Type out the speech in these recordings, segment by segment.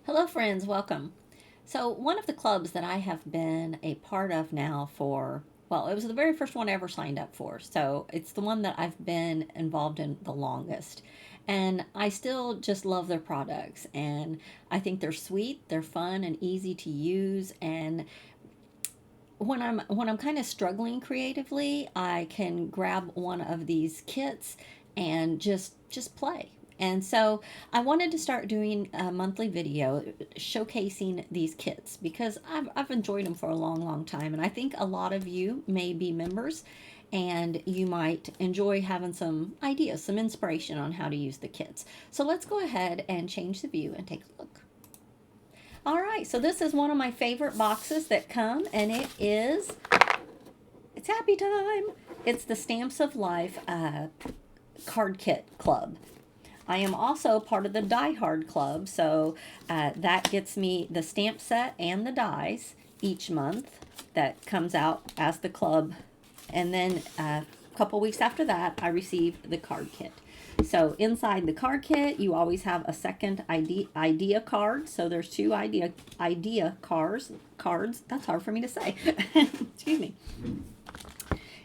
Hello, friends, welcome. So, one of the clubs that I have been a part of now for, well, it was the very first one I ever signed up for. So, it's the one that I've been involved in the longest. And I still just love their products. And I think they're sweet, they're fun and easy to use. And when I'm kind of struggling creatively, I can grab one of these kits and just play. And so I wanted to start doing a monthly video showcasing these kits because I've enjoyed them for a long, long time. And I think a lot of you may be members and you might enjoy having some ideas, some inspiration on how to use the kits. So let's go ahead and change the view and take a look. All right, so this is one of my favorite boxes that come, and it's happy time. It's the Stamps of Life card kit club. I am also part of the Die Hard Club, so that gets me the stamp set and the dies each month that comes out as the club. And then a couple weeks after that, I receive the card kit. So inside the card kit, you always have a second idea card. So there's two idea cards. That's hard for me to say. Excuse me.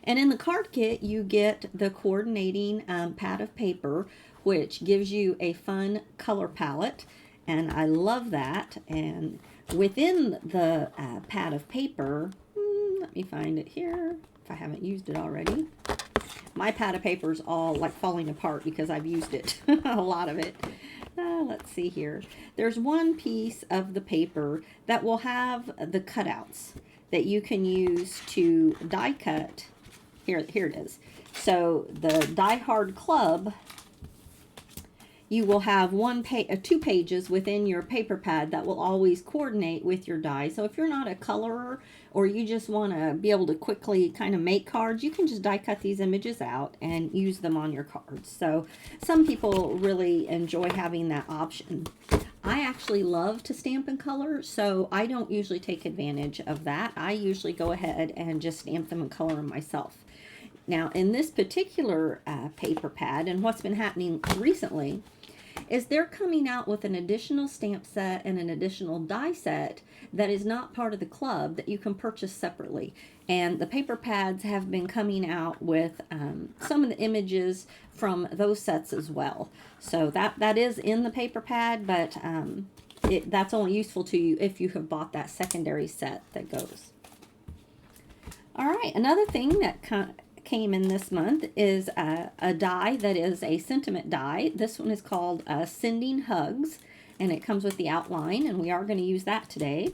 And in the card kit, you get the coordinating pad of paper, which gives you a fun color palette. And I love that. And within the pad of paper, let me find it here if I haven't used it already. My pad of paper is all like falling apart because I've used it, a lot of it. Let's see here. There's one piece of the paper that will have the cutouts that you can use to die cut. Here it is. So the Die Hard Club, you will have two pages within your paper pad that will always coordinate with your die. So if you're not a colorer or you just want to be able to quickly kind of make cards, you can just die cut these images out and use them on your cards. So some people really enjoy having that option. I actually love to stamp in color, so I don't usually take advantage of that. I usually go ahead and just stamp them in color myself. Now, in this particular paper pad, and what's been happening recently, is they're coming out with an additional stamp set and an additional die set that is not part of the club that you can purchase separately. And the paper pads have been coming out with some of the images from those sets as well. So that is in the paper pad, but that's only useful to you if you have bought that secondary set that goes. All right, another thing that came in this month is a die that is a sentiment die. This one is called Sending Hugs, and it comes with the outline, and we are going to use that today.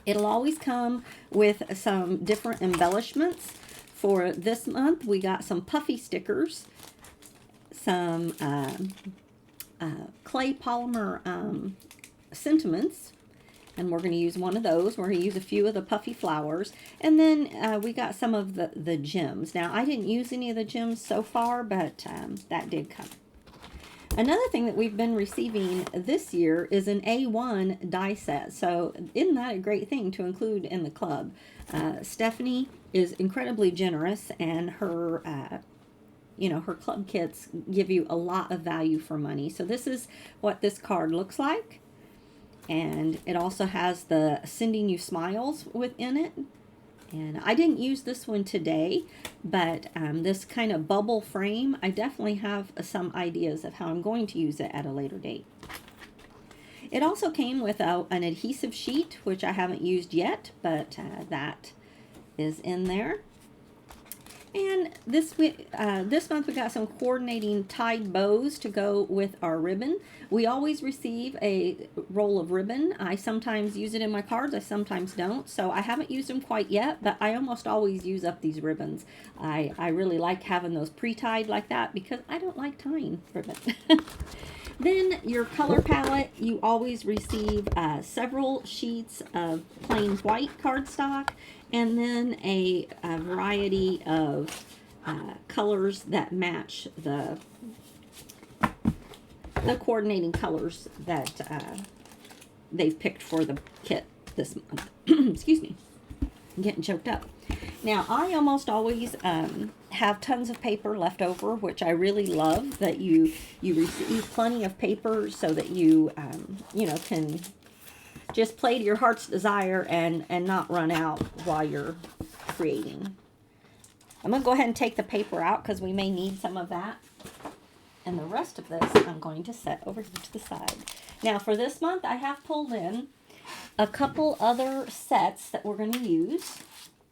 It'll always come with some different embellishments. For this month, we got some puffy stickers, some clay polymer sentiments, and we're going to use one of those. We're going to use a few of the puffy flowers. And then we got some of the gems. Now, I didn't use any of the gems so far, but that did come. Another thing that we've been receiving this year is an A1 die set. So isn't that a great thing to include in the club? Stephanie is incredibly generous, and her her club kits give you a lot of value for money. So this is what this card looks like. And it also has the Sending You Smiles within it. And I didn't use this one today, but this kind of bubble frame, I definitely have some ideas of how I'm going to use it at a later date. It also came with an adhesive sheet, which I haven't used yet, but that is in there. And this month we got some coordinating tied bows to go with our ribbon. We always receive a roll of ribbon. I sometimes use it in my cards, I sometimes don't. So I haven't used them quite yet, but I almost always use up these ribbons. I really like having those pre-tied like that because I don't like tying ribbon. Then your color palette, you always receive several sheets of plain white cardstock, and then a variety of colors that match the coordinating colors that they've picked for the kit this month. Excuse me, I'm getting choked up. Now, I almost always have tons of paper left over, which I really love, that you receive plenty of paper so that you, you know, can just play to your heart's desire and not run out while you're creating. I'm going to go ahead and take the paper out because we may need some of that. And the rest of this I'm going to set over here to the side. Now, for this month, I have pulled in a couple other sets that we're going to use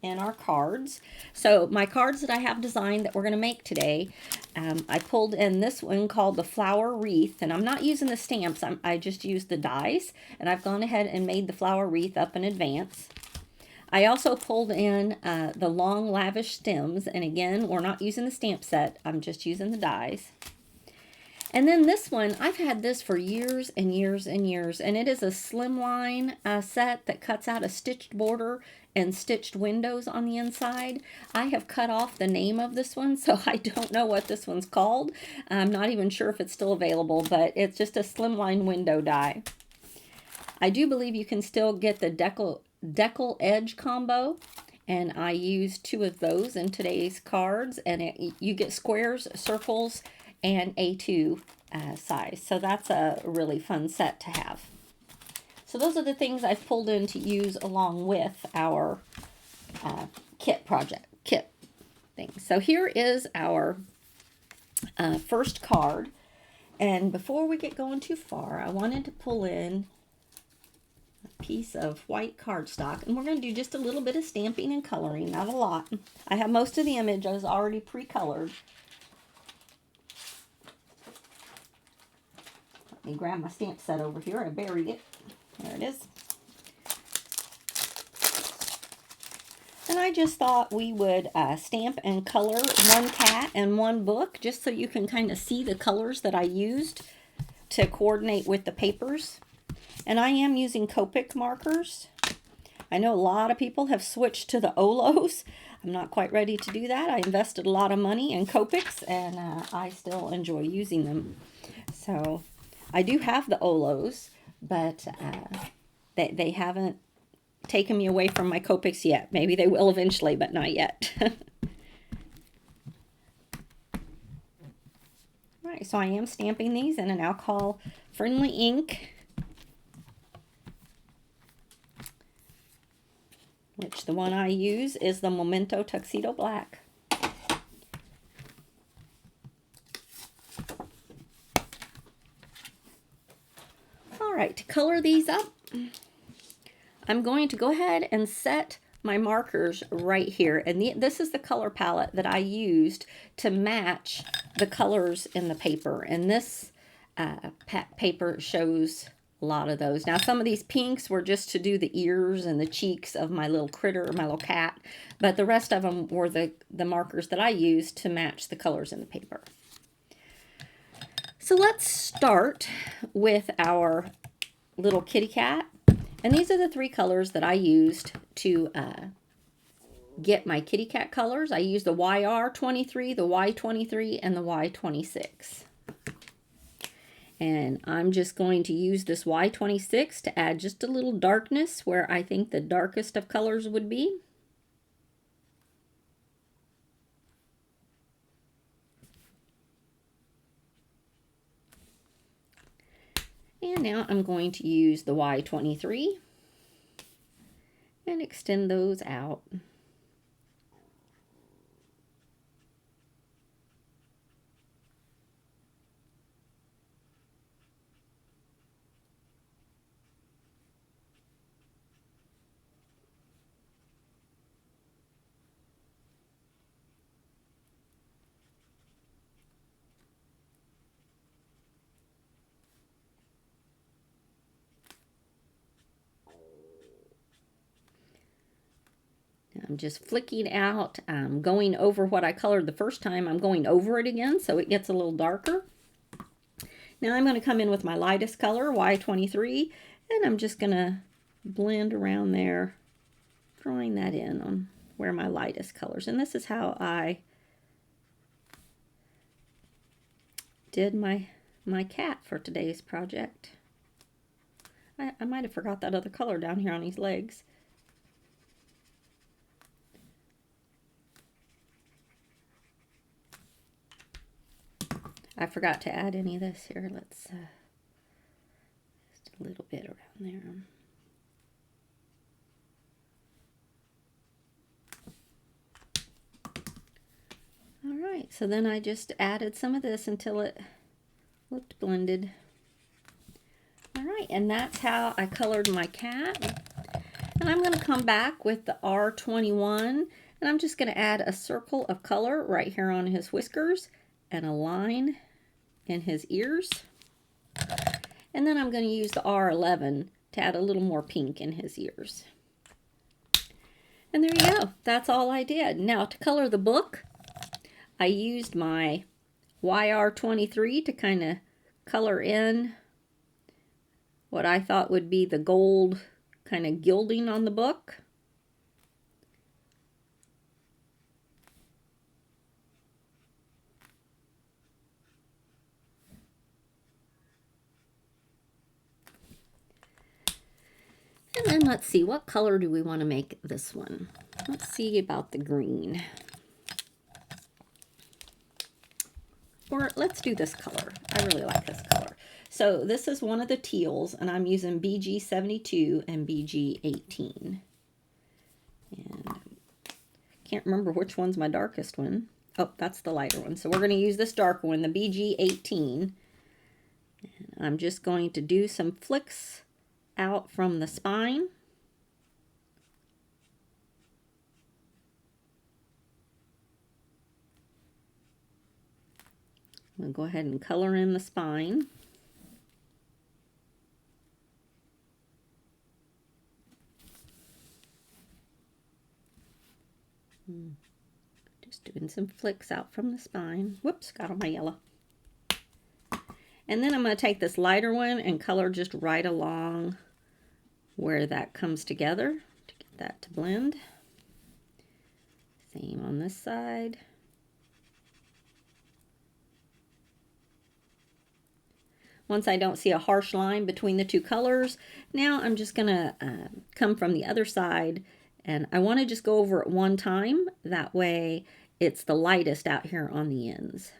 in our cards. So my cards that I have designed that we're going to make today, I pulled in this one called the flower wreath, and I'm not using the stamps. I just used the dies, and I've gone ahead and made the flower wreath up in advance. I also pulled in the long lavish stems, and again, we're not using the stamp set. I'm just using the dies. And then this one, I've had this for years and years and years, and it is a slimline set that cuts out a stitched border and stitched windows on the inside. I have cut off the name of this one, so I don't know what this one's called. I'm not even sure if it's still available, but it's just a slimline window die. I do believe you can still get the decal edge combo, and I used 2 of those in today's cards, and you get squares, circles, and A2 size. So that's a really fun set to have. So those are the things I've pulled in to use along with our kit thing. So here is our first card. And before we get going too far, I wanted to pull in a piece of white cardstock. And we're going to do just a little bit of stamping and coloring, not a lot. I have most of the images already pre-colored. Let me grab my stamp set over here. I buried it. There it is. And I just thought we would stamp and color one cat and one book, just so you can kind of see the colors that I used to coordinate with the papers. And I am using Copic markers. I know a lot of people have switched to the Olos. I'm not quite ready to do that. I invested a lot of money in Copics, and I still enjoy using them. So I do have the Olos, but they haven't taken me away from my Copics yet. Maybe they will eventually, but not yet. All right, so I am stamping these in an alcohol-friendly ink, which the one I use is the Memento Tuxedo Black. All right, to color these up, I'm going to go ahead and set my markers right here. And this is the color palette that I used to match the colors in the paper. And this paper shows a lot of those. Now, some of these pinks were just to do the ears and the cheeks of my little critter, my little cat. But the rest of them were the markers that I used to match the colors in the paper. So let's start with our little kitty cat. And these are the 3 colors that I used to get my kitty cat colors. I used the YR23, the Y23, and the Y26. And I'm just going to use this Y26 to add just a little darkness where I think the darkest of colors would be. And now I'm going to use the Y23 and extend those out. I'm just flicking out, going over what I colored the first time. I'm going over it again so it gets a little darker. Now I'm going to come in with my lightest color, Y23, and I'm just going to blend around there, drawing that in on where my lightest colors. And this is how I did my cat for today's project. I might have forgot that other color down here on his legs. I forgot to add any of this here. Let's just a little bit around there. All right, so then I just added some of this until it looked blended. All right, and that's how I colored my cat. And I'm going to come back with the R21, and I'm just going to add a circle of color right here on his whiskers and a line in his ears. And then I'm going to use the R11 to add a little more pink in his ears. And there you go. That's all I did. Now to color the book, I used my YR23 to kind of color in what I thought would be the gold kind of gilding on the book. And then let's see, what color do we want to make this one? Let's see about the green. Or let's do this color. I really like this color. So this is one of the teals, and I'm using BG72 and BG18. And can't remember which one's my darkest one. Oh, that's the lighter one. So we're going to use this darker one, the BG18. And I'm just going to do some flicks out from the spine. I'm going to go ahead and color in the spine. Just doing some flicks out from the spine. Whoops, got on my yellow. And then I'm going to take this lighter one and color just right along where that comes together to get that to blend. Same on this side. Once I don't see a harsh line between the two colors, now I'm just going to come from the other side, and I want to just go over it one time. That way it's the lightest out here on the ends.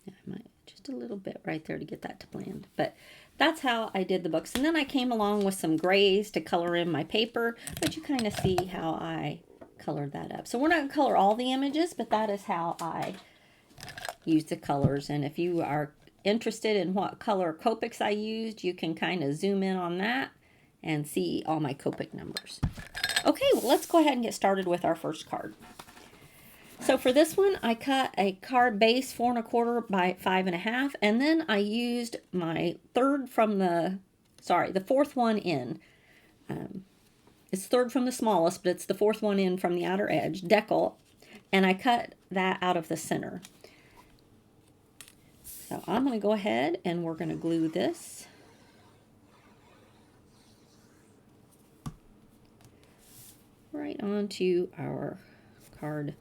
I might just a little bit right there to get that to blend, but that's how I did the books. And then I came along with some grays to color in my paper, but you kind of see how I colored that up. So we're not going to color all the images, but that is how I use the colors. And if you are interested in what color Copics I used, you can kind of zoom in on that and see all my Copic numbers. Okay, well, let's go ahead and get started with our first card. So for this one, I cut a card base 4 1/4 by 5 1/2, and then I used my third from the fourth one in. It's third from the smallest, but it's the fourth one in from the outer edge, decal, and I cut that out of the center. So I'm going to go ahead and we're going to glue this. Right onto our card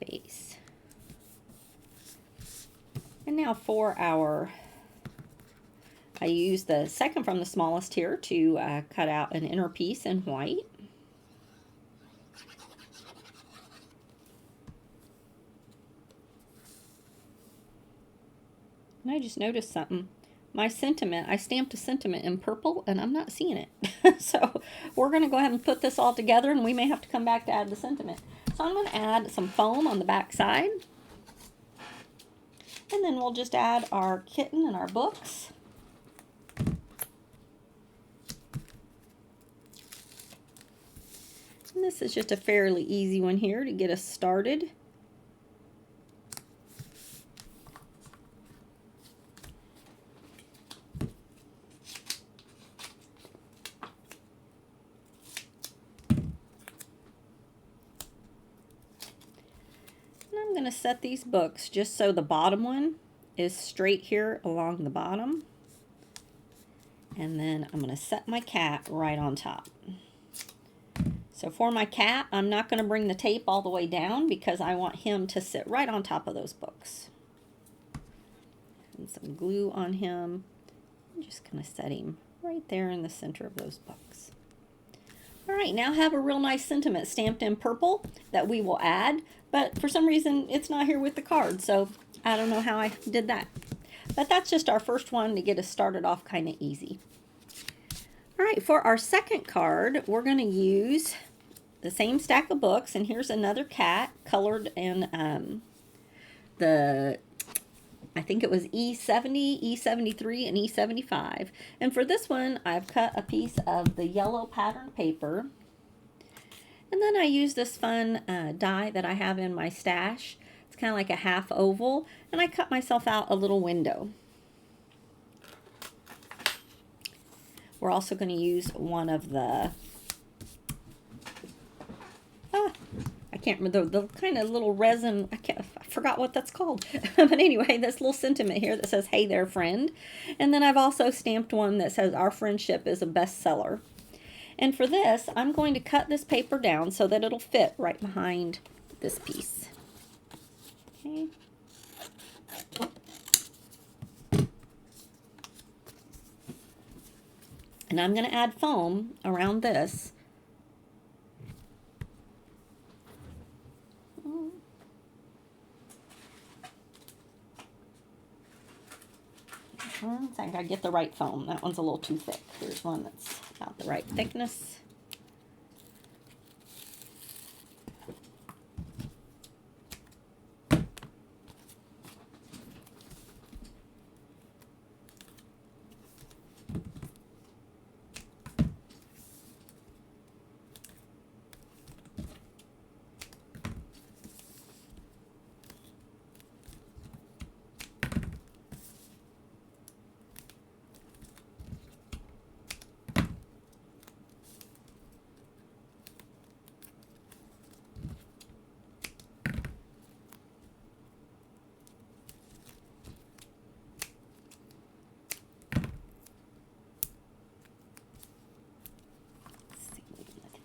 base. And now for I use the second from the smallest here to cut out an inner piece in white. And I just noticed something. My sentiment, I stamped a sentiment in purple and I'm not seeing it. So we're going to go ahead and put this all together, and we may have to come back to add the sentiment. So I'm going to add some foam on the back side. And then we'll just add our kitten and our books. And this is just a fairly easy one here to get us started. I'm going to set these books just so the bottom one is straight here along the bottom. And then I'm going to set my cat right on top. So for my cat, I'm not going to bring the tape all the way down because I want him to sit right on top of those books. And some glue on him. I'm just going to set him right there in the center of those books. All right, now I have a real nice sentiment stamped in purple that we will add, but for some reason it's not here with the card, so I don't know how I did that. But that's just our first one to get us started off kind of easy. All right, for our second card, we're going to use the same stack of books, and here's another cat colored in I think it was E70, E73, and E75. And for this one, I've cut a piece of the yellow pattern paper. And then I use this fun die that I have in my stash. It's kind of like a half oval. And I cut myself out a little window. We're also going to use one of the I can't remember the kind of little resin. I forgot what that's called. But anyway, this little sentiment here that says, "Hey there, friend." And then I've also stamped one that says, "Our friendship is a bestseller." And for this, I'm going to cut this paper down so that it'll fit right behind this piece. Okay. And I'm going to add foam around this. I think I get the right foam. That one's a little too thick. Here's one that's about the right thickness.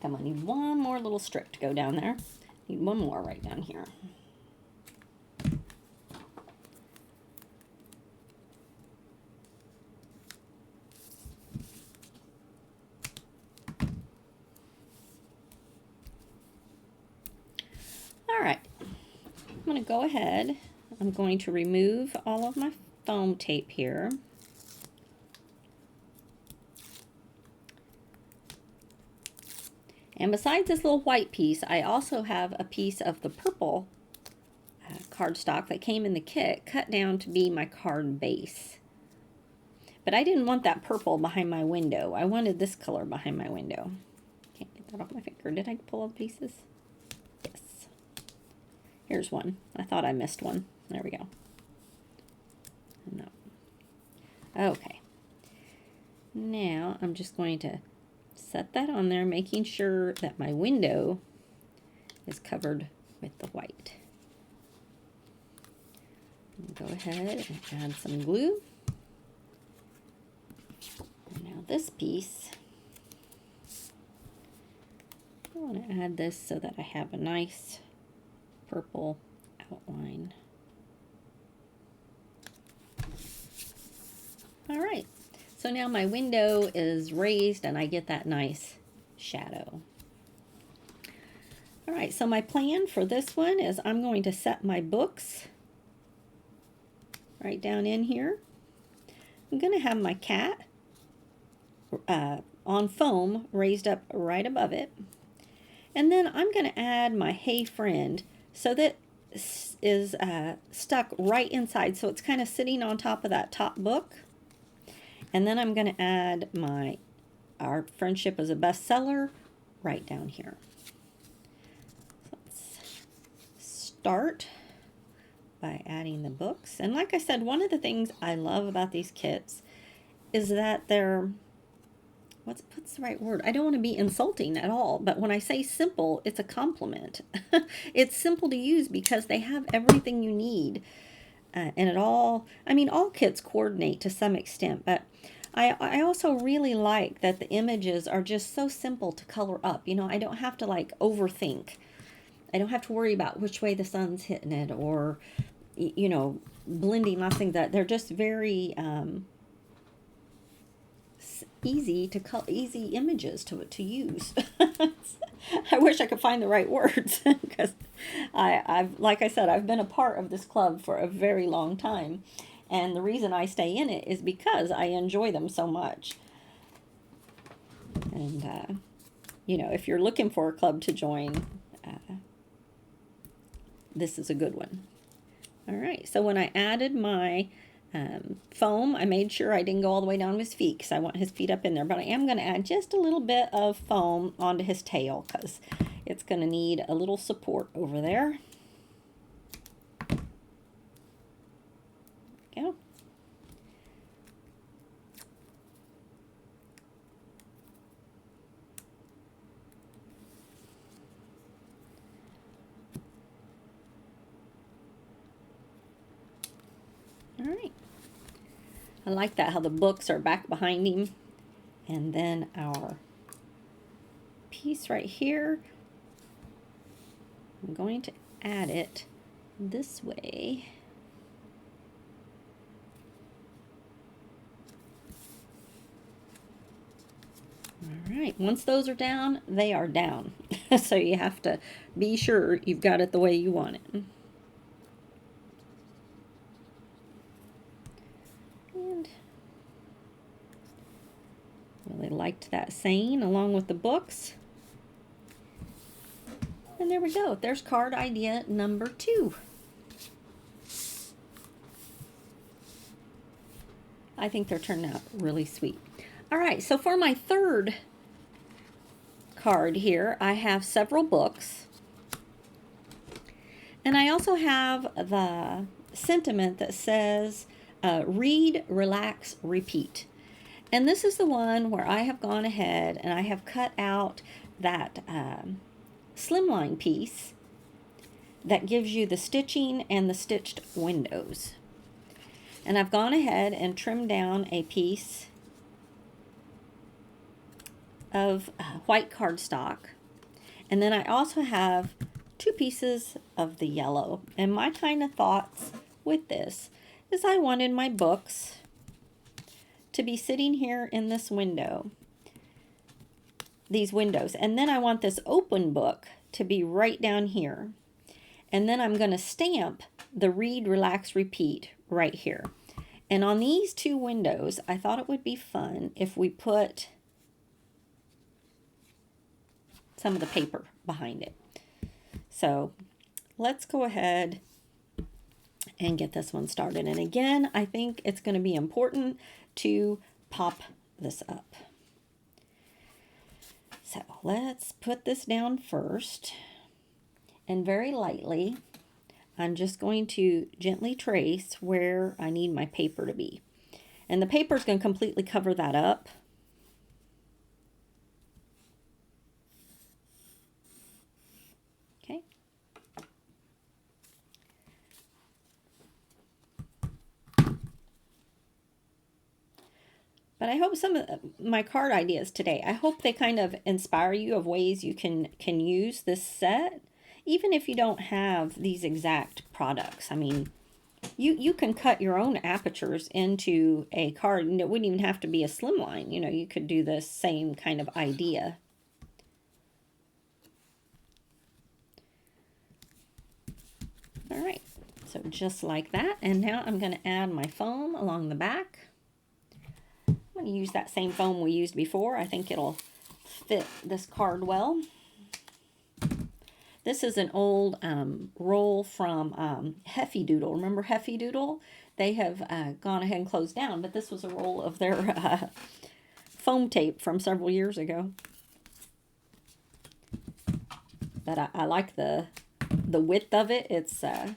I'm going to need one more little strip to go down there. Need one more right down here. All right, I'm going to go ahead. I'm going to remove all of my foam tape here. And besides this little white piece, I also have a piece of the purple cardstock that came in the kit cut down to be my card base. But I didn't want that purple behind my window. I wanted this color behind my window. Can't get that off my finger. Did I pull all the pieces? Yes. Here's one. I thought I missed one. There we go. No. Okay. Now I'm just going to set that on there, making sure that my window is covered with the white. Go ahead and add some glue. And now this piece, I want to add this so that I have a nice purple outline. All right. So now my window is raised and I get that nice shadow. All right, so my plan for this one is I'm going to set my books right down in here. I'm going to have my cat on foam raised up right above it. And then I'm going to add my Hey Friend so that is stuck right inside. So it's kind of sitting on top of that top book. And then I'm going to add Our Friendship is a Bestseller right down here. So let's start by adding the books. And like I said, one of the things I love about these kits is that they're, what's the right word? I don't want to be insulting at all, but when I say simple, it's a compliment. It's simple to use because they have everything you need. And it all, I mean, all kits coordinate to some extent, but I also really like that the images are just so simple to color up. You know, I don't have to like overthink. I don't have to worry about which way the sun's hitting it or, you know, blending lots of things. That they're just very easy to easy images to use. I wish I could find the right words because I've like I said, I've been a part of this club for a very long time, and the reason I stay in it is because I enjoy them so much. And you know, if you're looking for a club to join, this is a good one. All right, so when I added my foam, I made sure I didn't go all the way down to his feet because I want his feet up in there, but I am going to add just a little bit of foam onto his tail because it's going to need a little support over there. Yeah. All right. I like that, how the books are back behind him. And then our piece right here, I'm going to add it this way. All right, once those are down, they are down. So you have to be sure you've got it the way you want it. And really liked that saying along with the books. And there we go. There's card idea number 2. I think they're turning out really sweet. All right, so for my third card here, I have several books. And I also have the sentiment that says, read, relax, repeat. And this is the one where I have gone ahead and I have cut out that slimline piece that gives you the stitching and the stitched windows. And I've gone ahead and trimmed down a piece of white cardstock. And then I also have 2 pieces of the yellow. And my kind of thoughts with this is I wanted my books to be sitting here in this window, these windows. And then I want this open book to be right down here. And then I'm going to stamp the read, relax, repeat right here. And on these 2 windows, I thought it would be fun if we put some of the paper behind it. So let's go ahead and get this one started. And again, I think it's going to be important to pop this up. So let's put this down first. And very lightly, I'm just going to gently trace where I need my paper to be. And the paper is going to completely cover that up. Okay. But I hope some of my card ideas today, I hope they kind of inspire you of ways you can use this set, even if you don't have these exact products. I mean, you can cut your own apertures into a card, and it wouldn't even have to be a slimline. You know, you could do the same kind of idea. All right, so just like that. And now I'm going to add my foam along the back. I'm going to use that same foam we used before. I think it'll fit this card well. This is an old roll from Heffy Doodle. Remember Heffy Doodle? They have gone ahead and closed down, but this was a roll of their foam tape from several years ago. But I like the width of it. It's a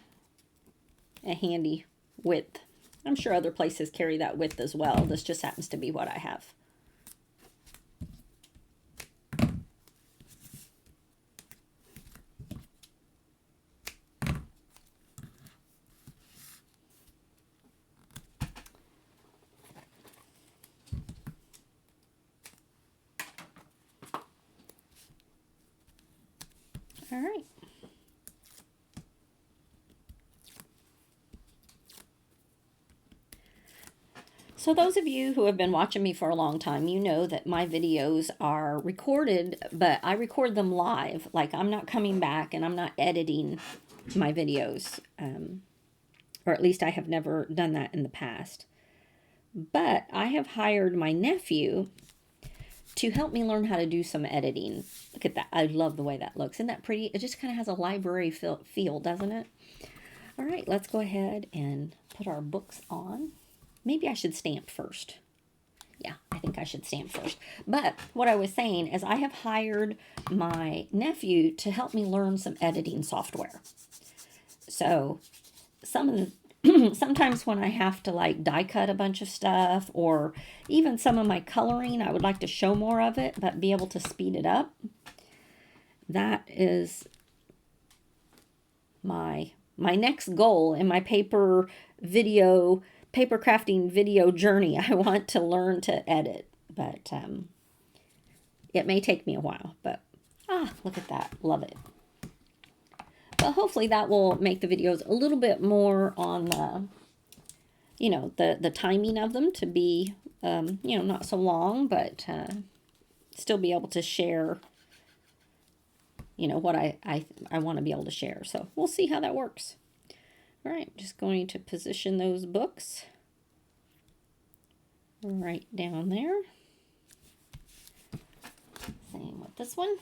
handy width. I'm sure other places carry that width as well. This just happens to be what I have. All right. So those of you who have been watching me for a long time, you know that my videos are recorded, but I record them live. Like, I'm not coming back and I'm not editing my videos. Or at least I have never done that in the past. But I have hired my nephew to help me learn how to do some editing. Look at that. I love the way that looks. Isn't that pretty? It just kind of has a library feel, doesn't it? All right, let's go ahead and put our books on. Maybe I should stamp first. Yeah, I think I should stamp first. But what I was saying is I have hired my nephew to help me learn some editing software. So sometimes when I have to like die cut a bunch of stuff, or even some of my coloring, I would like to show more of it, but be able to speed it up. That is my next goal in my paper crafting video journey. I want to learn to edit, but it may take me a while, but look at that. Love it. But hopefully that will make the videos a little bit more on the, the timing of them to be, not so long, but still be able to share, what I want to be able to share. So we'll see how that works. All right, I'm just going to position those books right down there. Same with this one.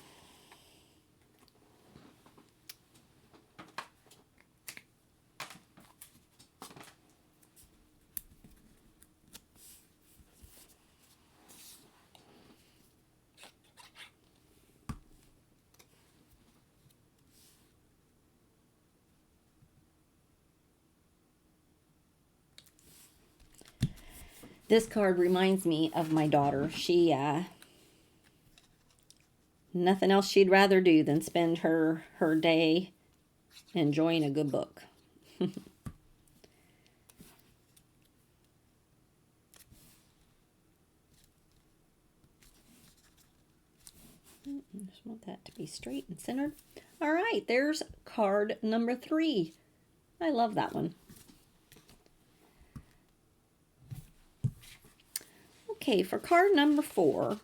This card reminds me of my daughter. She, nothing else she'd rather do than spend her day enjoying a good book. Just want that to be straight and centered. All right, there's card number 3. I love that one. Okay, for card number 4,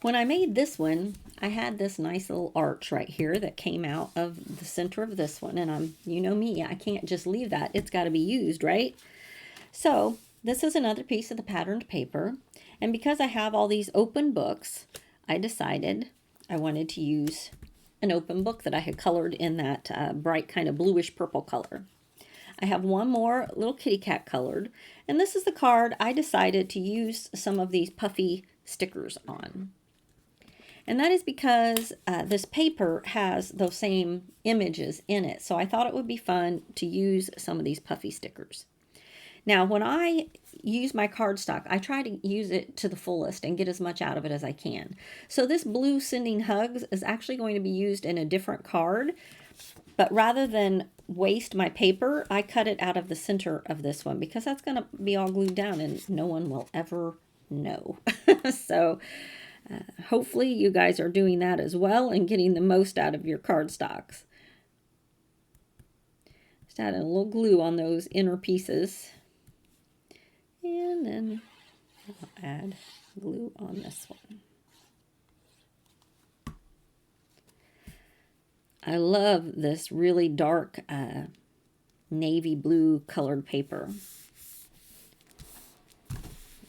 when I made this one, I had this nice little arch right here that came out of the center of this one. And you know me, I can't just leave that. It's got to be used, right? So this is another piece of the patterned paper. And because I have all these open books, I decided I wanted to use an open book that I had colored in that bright kind of bluish purple color. I have one more little kitty cat colored, and this is the card I decided to use some of these puffy stickers on. And that is because this paper has those same images in it, so I thought it would be fun to use some of these puffy stickers. Now, when I use my cardstock, I try to use it to the fullest and get as much out of it as I can. So this blue Sending Hugs is actually going to be used in a different card, but rather than waste my paper, I cut it out of the center of this one because that's going to be all glued down and no one will ever know. So hopefully you guys are doing that as well and getting the most out of your cardstocks. Just adding a little glue on those inner pieces. And then I'll add glue on this one. I love this really dark navy blue colored paper.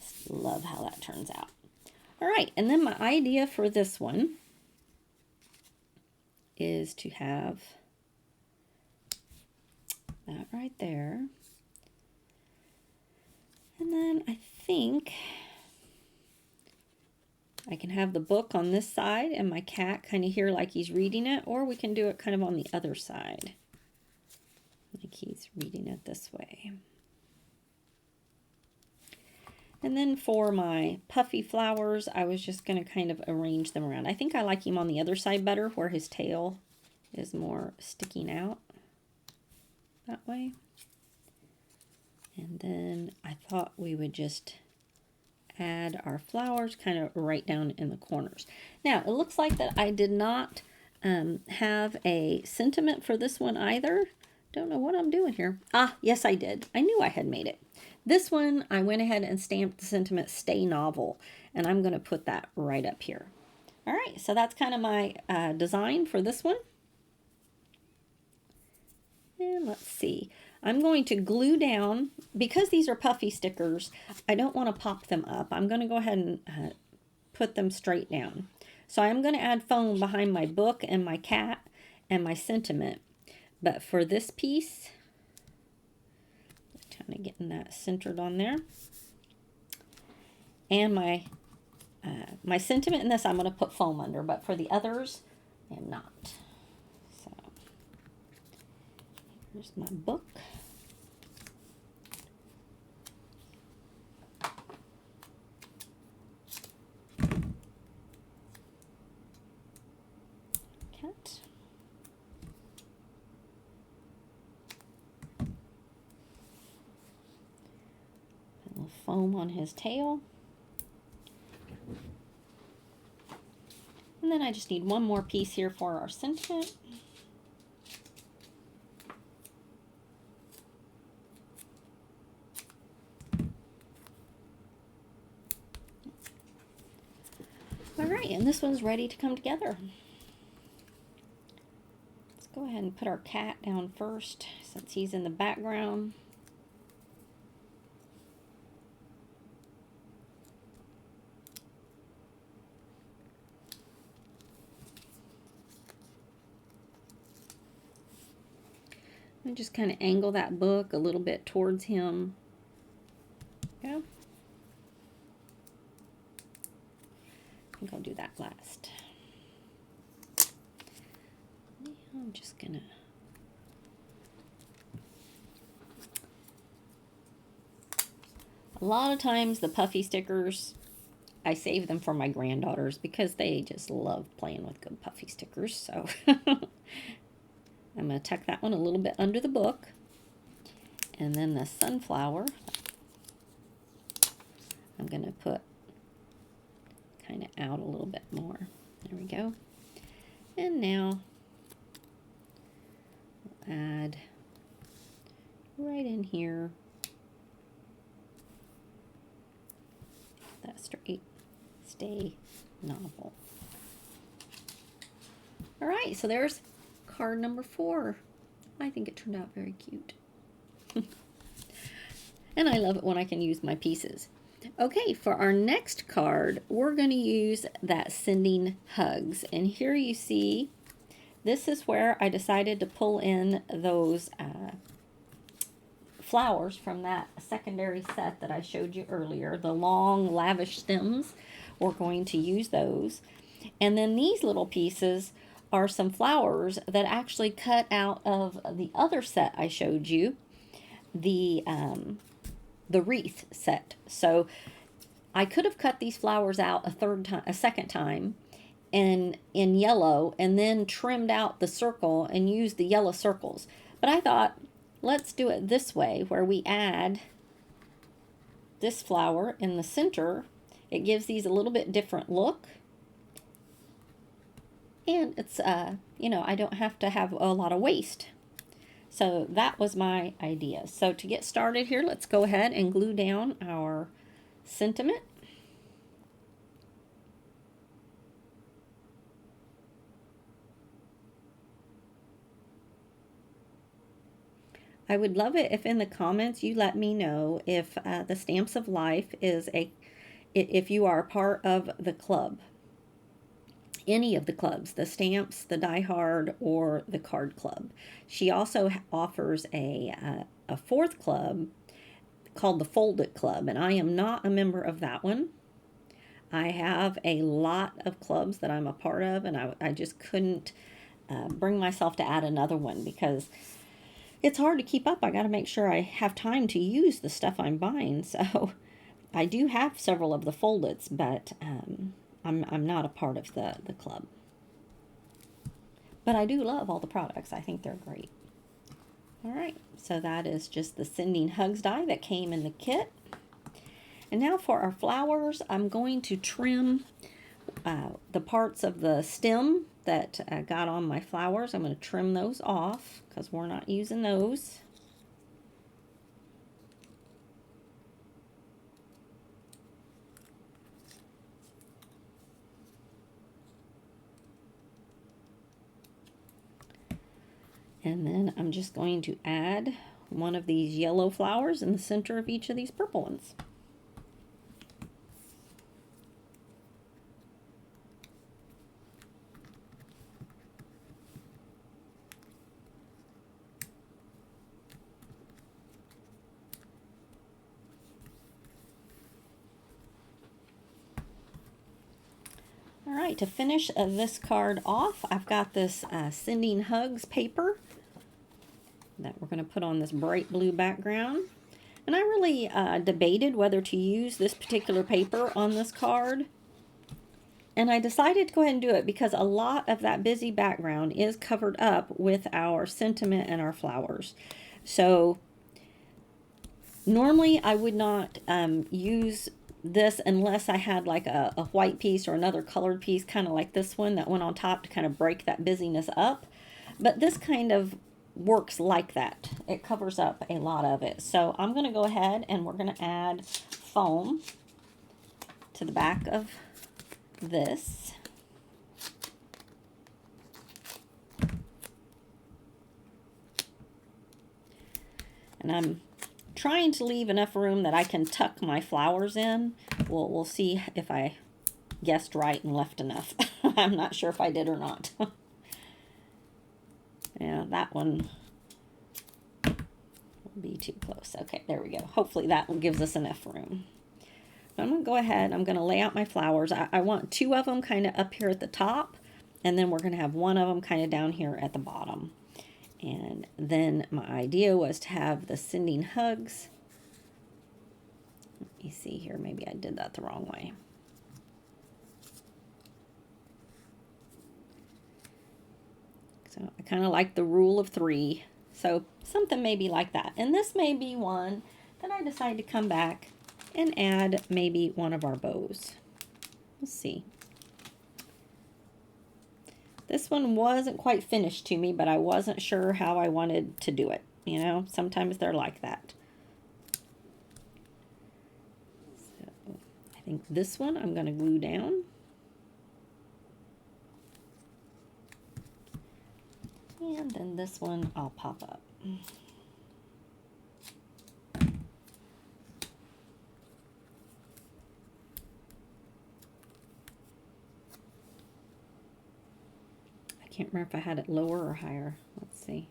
Just love how that turns out. All right, and then my idea for this one is to have that right there. And then I think I can have the book on this side and my cat kind of here like he's reading it, or we can do it kind of on the other side, like he's reading it this way. And then for my puffy flowers, I was just going to kind of arrange them around. I think I like him on the other side better, where his tail is more sticking out that way. And then I thought we would just add our flowers kind of right down in the corners. Now, it looks like that I did not have a sentiment for this one either. Don't know what I'm doing here. Ah, yes, I did. I knew I had made it. This one, I went ahead and stamped the sentiment Stay Novel, and I'm going to put that right up here. All right, so that's kind of my design for this one. And let's see. I'm going to glue down, because these are puffy stickers, I don't want to pop them up. I'm going to go ahead and put them straight down. So I'm going to add foam behind my book and my cat and my sentiment. But for this piece, kind of getting that centered on there. And my sentiment in this, I'm going to put foam under, but for the others, I'm not. So here's my book. Cat. A little foam on his tail. And then I just need one more piece here for our sentiment. All right, and this one's ready to come together. Let's go ahead and put our cat down first since he's in the background. And just kind of angle that book a little bit towards him. Yeah. I think I'll do that last. I'm just gonna a lot of times the puffy stickers, I save them for my granddaughters because they just love playing with good puffy stickers. So I'm going to tuck that one a little bit under the book. And then the sunflower, I'm going to put kind of out a little bit more. There we go. And now we'll add right in here that straight Stay Novel. All right, so there's card number 4. I think it turned out very cute. And I love it when I can use my pieces. Okay, for our next card, we're going to use that Sending Hugs. And here you see, this is where I decided to pull in those flowers from that secondary set that I showed you earlier. The long, lavish stems, we're going to use those. And then these little pieces are some flowers that actually cut out of the other set I showed you, the wreath set. So I could have cut these flowers out a second time in yellow and then trimmed out the circle and used the yellow circles. But I thought, let's do it this way, where we add this flower in the center. It gives these a little bit different look. And it's, you know, I don't have to have a lot of waste. So that was my idea. So to get started here, let's go ahead and glue down our sentiment. I would love it if in the comments you let me know if the Stamps of Life is if you are a part of the club. Any of the clubs, the Stamps, the Die Hard, or the Card Club. She also offers a 4th club called the Fold It Club, and I am not a member of that one. I have a lot of clubs that I'm a part of, and I just couldn't bring myself to add another one because it's hard to keep up. I got to make sure I have time to use the stuff I'm buying. So I do have several of the Fold-Its, but I'm not a part of the club. But I do love all the products. I think they're great. All right, so that is just the Sending Hugs die that came in the kit. And now for our flowers, I'm going to trim the parts of the stem that got on my flowers. I'm going to trim those off because we're not using those. And then I'm just going to add one of these yellow flowers in the center of each of these purple ones. All right, to finish this card off, I've got this Sending Hugs paper that we're going to put on this bright blue background. And I really debated whether to use this particular paper on this card. And I decided to go ahead and do it because a lot of that busy background is covered up with our sentiment and our flowers. So normally I would not use this unless I had like a white piece or another colored piece, kind of like this one that went on top to kind of break that busyness up. But this kind of works like that. It covers up a lot of it. So I'm going to go ahead and we're going to add foam to the back of this. And I'm trying to leave enough room that I can tuck my flowers in. We'll see if I guessed right and left enough. I'm not sure if I did or not. Yeah, that one will be too close. Okay, there we go. Hopefully that gives us enough room. I'm going to go ahead. I'm going to lay out my flowers. I want two of them kind of up here at the top, and then we're going to have one of them kind of down here at the bottom. And then my idea was to have the Sending Hugs. Let me see here. Maybe I did that the wrong way. So I kind of like the rule of 3. So something maybe like that. And this may be one that I decide to come back and add maybe one of our bows. We'll see. This one wasn't quite finished to me, but I wasn't sure how I wanted to do it. You know, sometimes they're like that. So I think this one I'm going to glue down. And then this one I'll pop up. I can't remember if I had it lower or higher. Let's see.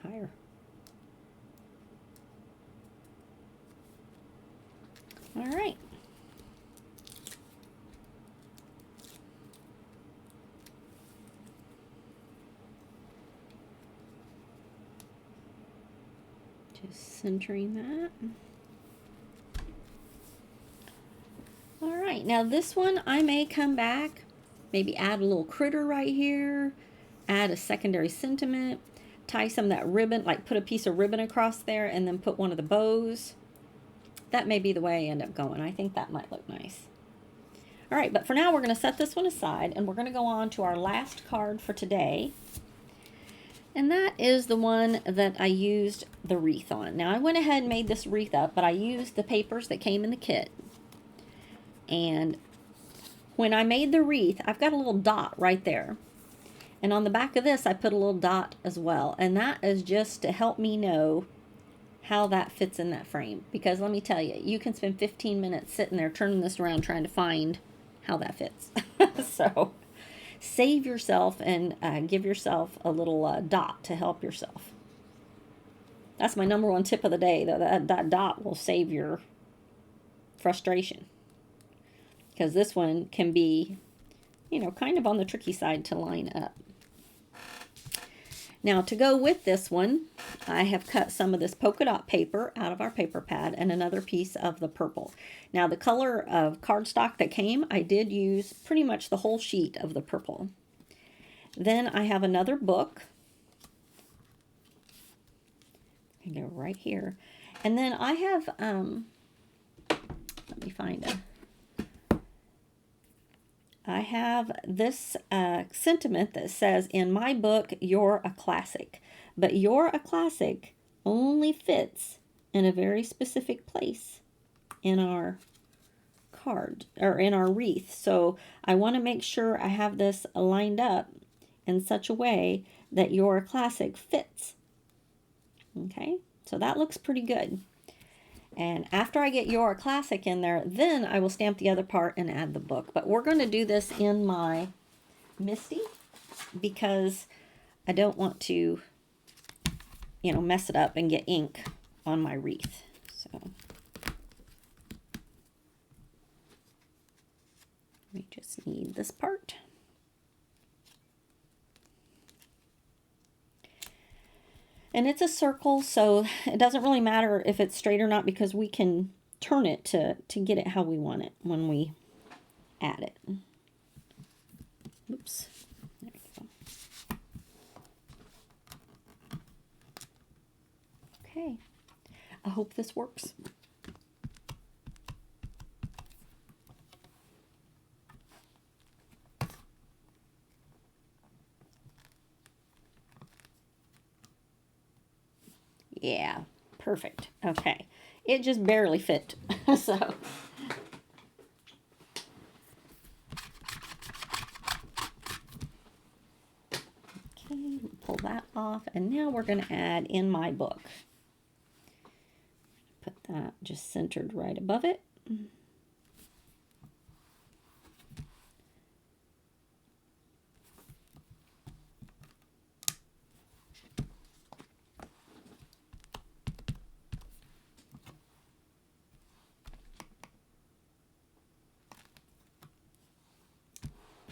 Higher. All right. Just centering that. All right, now this one I may come back, maybe add a little critter right here, add a secondary sentiment, tie some of that ribbon, like put a piece of ribbon across there and then put one of the bows. That may be the way I end up going. I think that might look nice. All right, but for now we're going to set this one aside and we're going to go on to our last card for today. And that is the one that I used the wreath on. Now I went ahead and made this wreath up, but I used the papers that came in the kit. And when I made the wreath, I've got a little dot right there. And on the back of this, I put a little dot as well. And that is just to help me know how that fits in that frame. Because let me tell you, you can spend 15 minutes sitting there turning this around trying to find how that fits. So save yourself and give yourself a little dot to help yourself. That's my number one tip of the day. That dot will save your frustration. Because this one can be, you know, kind of on the tricky side to line up. Now to go with this one, I have cut some of this polka dot paper out of our paper pad and another piece of the purple. Now the color of cardstock that came, I did use pretty much the whole sheet of the purple. Then I have another book. I go right here. And then I have, let me find a, I have this sentiment that says, in my book, you're a classic. But you're a classic only fits in a very specific place in our card, or in our wreath. So I want to make sure I have this lined up in such a way that your classic fits. Okay, so that looks pretty good. And after I get your classic in there, then I will stamp the other part and add the book. But we're going to do this in my Misty because I don't want to, you know, mess it up and get ink on my wreath. So we just need this part. And it's a circle, so it doesn't really matter if it's straight or not because we can turn it to get it how we want it when we add it. Oops. There you go. Okay. I hope this works. Yeah, perfect. Okay. It just barely fit. So okay, pull that off, and now we're going to add in my book. Put that just centered right above it.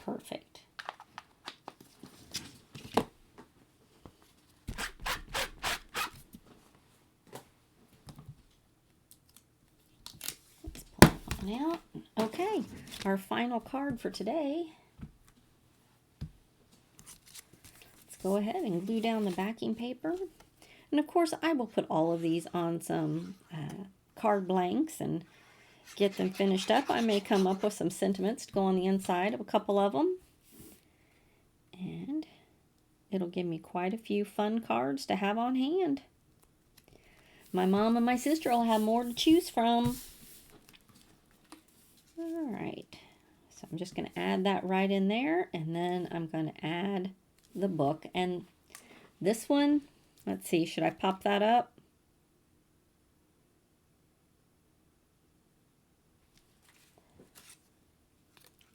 Perfect. Let's pull that one out. Okay, our final card for today. Let's go ahead and glue down the backing paper. And of course, I will put all of these on some card blanks and get them finished up. I may come up with some sentiments to go on the inside of a couple of them. And it'll give me quite a few fun cards to have on hand. My mom and my sister will have more to choose from. All right. So I'm just going to add that right in there. And then I'm going to add the book. And this one, let's see, should I pop that up?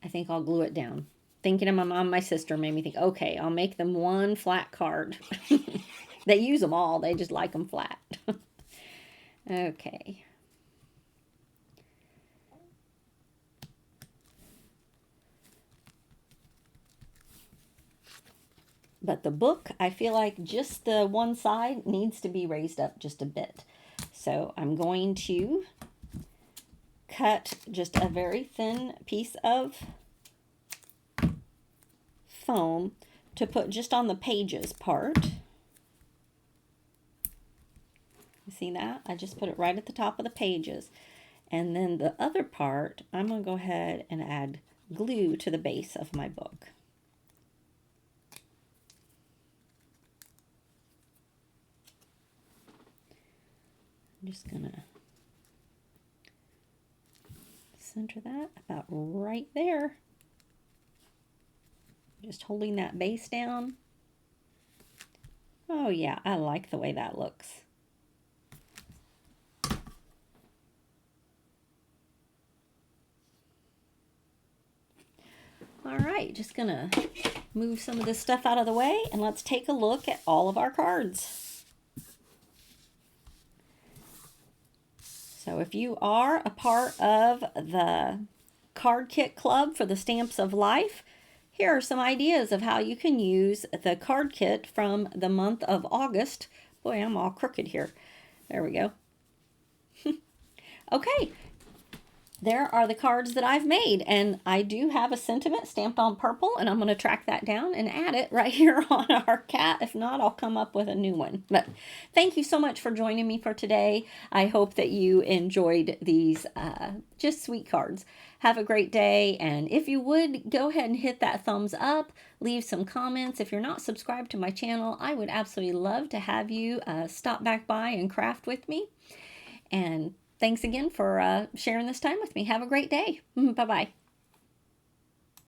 I think I'll glue it down. Thinking of my mom and my sister made me think, okay, I'll make them one flat card. They use them all. They just like them flat. Okay. But the book, I feel like just the one side needs to be raised up just a bit. So I'm going to cut just a very thin piece of foam to put just on the pages part. You see that? I just put it right at the top of the pages. And then the other part, I'm going to go ahead and add glue to the base of my book. I'm just going to center that about right there. Just holding that base down. Oh yeah, I like the way that looks. All right, just gonna move some of this stuff out of the way and let's take a look at all of our cards. So if you are a part of the card kit club for the Stamps of Life, here are some ideas of how you can use the card kit from the month of August. Boy, I'm all crooked here. There we go. Okay, there are the cards that I've made, and I do have a sentiment stamped on purple, and I'm going to track that down and add it right here on our cat. If not, I'll come up with a new one. But thank you so much for joining me for today. I hope that you enjoyed these just sweet cards. Have a great day, and if you would, go ahead and hit that thumbs up, leave some comments. If you're not subscribed to my channel, I would absolutely love to have you stop back by and craft with me. And thanks again for sharing this time with me. Have a great day. Bye-bye.